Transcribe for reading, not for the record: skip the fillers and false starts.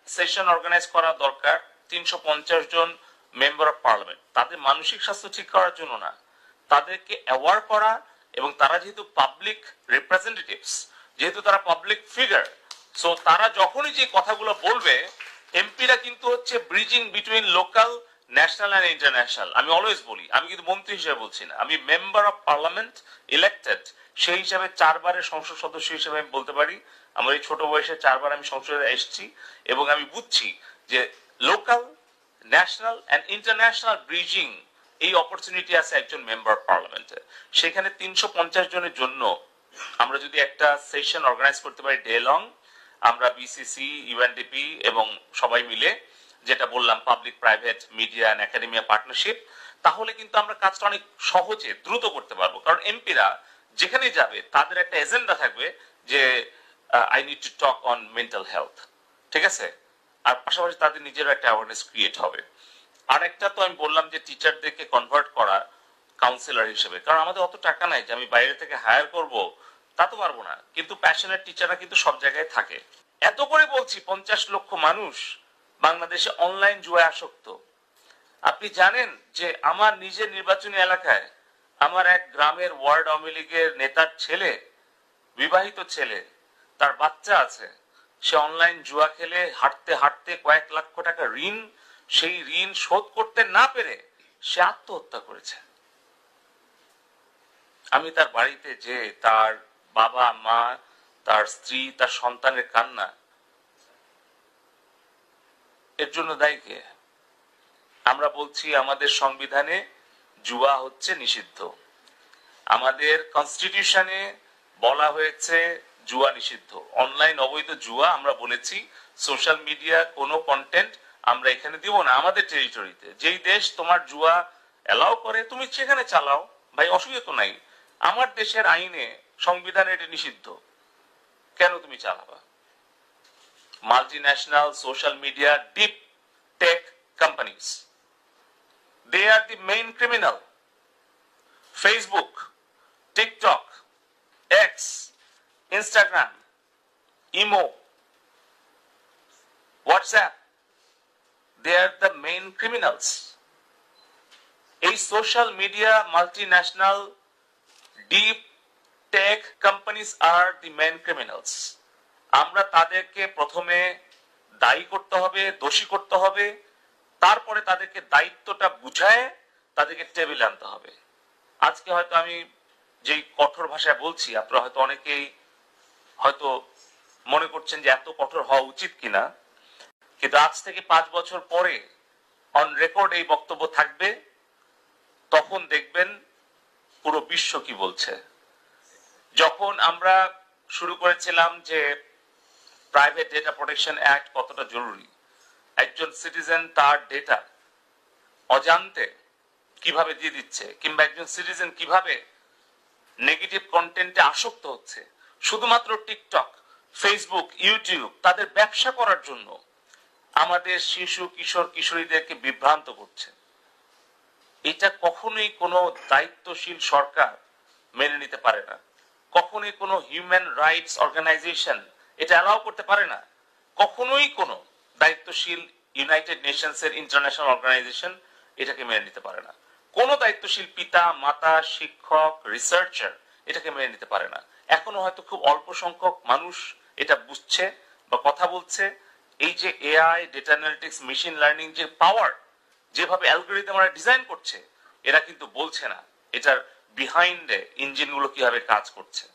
Session organise করা দরকার 350 জন member of parliament, তাদের মানসিক স্বাস্থ্য ঠিক করার জন্য না, তাদেরকে অ্যাওয়ার করা, এবং তারা যেহেতু পাবলিক রিপ্রেজেন্টেটিভস, যেহেতু তারা পাবলিক ফিগার, সো তারা যখনই যে কথাগুলো বলবে, এমপিরা কিন্তু হচ্ছে bridging between local, national and international. আমি অলওয়েজ বলি, আমি কিন্তু মন্ত্রী হিসেবে বলছি না, আমি মেম্বার অফ পার্লামেন্ট ইলেক্টেড, সেই হিসাবে 4 বারের সংসদ সদস্য হিসেবে আমি বলতে পারি আমার এই ছোট বয়সে 4 বার আমি সংসদে এসেছি, এবং আমি বুঝছি যে local, national and international bridging এই অপরচুনিটি আছে একজন মেম্বার অফ পার্লামেন্টে। সেখানে 350 জনের জন্য আমরা যদি একটা সেশন অর্গানাইজ করতে পারি ডে লং, আমরা বিসিসি, ইউএনডিপি এবং সবাই মিলে, যেটা বললাম public private media and academia partnership, তাহলে কিন্তু আমরা কাজটা অনেক সহজে দ্রুত করতে পারবো। কারণ এমপিরা যেখানে যাবে তাদের একটা এজেন্ডা থাকবে যে I need to talk on mental health, ঠিক আছে, আর পাশাপাশি তাদের নিজের একটা অ্যাওয়ারনেস ক্রিয়েট হবে। আরেকটা তো আমি বললাম যে টিচারদেরকে কনভার্ট করা কাউন্সিলর হিসেবে, কারণ আমাদের অত টাকা নাই যে আমি বাইরে থেকে হায়ার করব, তা তো পারবো না, কিন্তু প্যাশনেট টিচাররা কিন্তু সব জায়গায় থাকে। এত করে বলছি 50 লক্ষ মানুষ বাংলাদেশে অনলাইন জুয়ায় আসক্ত। আপনি জানেন যে আমার নিজের নির্বাচনী এলাকায় আমার এক গ্রামের ওয়ার্ড আওয়ামী লীগের নেতার ছেলে, বিবাহিত ছেলে, তার বাচ্চা আছে, সে অনলাইন জুয়া খেলে হাঁটতে হাঁটতে কয়েক লক্ষ টাকা ঋণ, সেই ঋণ শোধ করতে না পেরে সে আত্মহত্যা করেছে। আমি তার বাড়িতে যে তার বাবা মা, তার স্ত্রী, তার সন্তানের কান্না, এর জন্য দায়ী কে? আমরা বলছি আমাদের সংবিধানে জুয়া হচ্ছে নিষিদ্ধ, আমাদের কনস্টিটিউশনে বলা হয়েছে জুয়া নিষিদ্ধ, অনলাইন অবৈধ জুয়া আমরা বলেছি, সোশ্যাল মিডিয়া কোনো কন্টেন্ট আমরা এখানে দিব না আমাদের টেরিটরিতে। যেই দেশ তোমার জুয়া এলাও করে তুমি সেখানে চালাও, ভাই, অসুবিধা তো নাই। আমার দেশের আইনে, সংবিধানে এটা নিষিদ্ধ, কেন তুমি চালাবা? Multinational social media deep tech companies, they are the main criminal. Facebook, TikTok, X, Instagram, Imo, WhatsApp, they are the main criminals. এই social media multinational deep tech companies আর দি মেইন ক্রিমিনালস। আমরা তাদেরকে প্রথমে দায়ী করতে হবে, দোষী করতে হবে, তারপরে তাদেরকে দায়িত্বটা বুঝায় তাদেরকে টেবিলে আনতে হবে। আজকে হয়তো আমি যেই কঠোর ভাষায় বলছি, আপনারা হয়তো অনেকেই হয়তো মনে করছেন যে এত কঠোর হওয়া উচিত কিনা, কিন্তু আজ থেকে 5 বছর পরে অন রেকর্ড এই বক্তব্য থাকবে, তখন দেখবেন পুরো বিশ্ব কি বলছে। যখন আমরা শুরু করেছিলাম যে প্রাইভেট ডেটা প্রোটেকশন অ্যাক্ট কতটা জরুরি, একজন সিটিজেন তার ডেটা অজান্তে কিভাবে দিয়ে দিচ্ছে, কিংবা একজন সিটিজেন কিভাবে নেগেটিভ কন্টেন্টে আসক্ত হচ্ছে শুধুমাত্র টিকটক, ফেসবুক, ইউটিউব তাদের ব্যবসা করার জন্য আমাদের শিশু, কিশোর, কিশোরীদেরকে বিভ্রান্ত করছে। এটা কখনোই কোনো দায়িত্বশীল সরকার মেনে নিতে পারে না, কখনোই কোনো হিউম্যান রাইটস অর্গানাইজেশন এটা অ্যালাউ করতে পারে না, কখনোই কোনো দায়িত্বশীল ইউনাইটেড নেশনস এর ইন্টারন্যাশনাল অর্গানাইজেশন এটাকে মেনে নিতে পারে না, কোনো দায়িত্বশীল পিতা, মাতা, শিক্ষক, রিসার্চার এটাকে মেনে নিতে পারে না। এখনো হয়তো খুব অল্প সংখ্যক মানুষ এটা বুঝছে বা কথা বলছে। এই যে AI, data analytics, machine learning যে পাওয়ার, যেভাবে অ্যালগরিদম আমরা ডিজাইন করছে, এরা কিন্তু বলছে না এটার বিহাইন্ডে ইঞ্জিনগুলো কিভাবে কাজ করছে।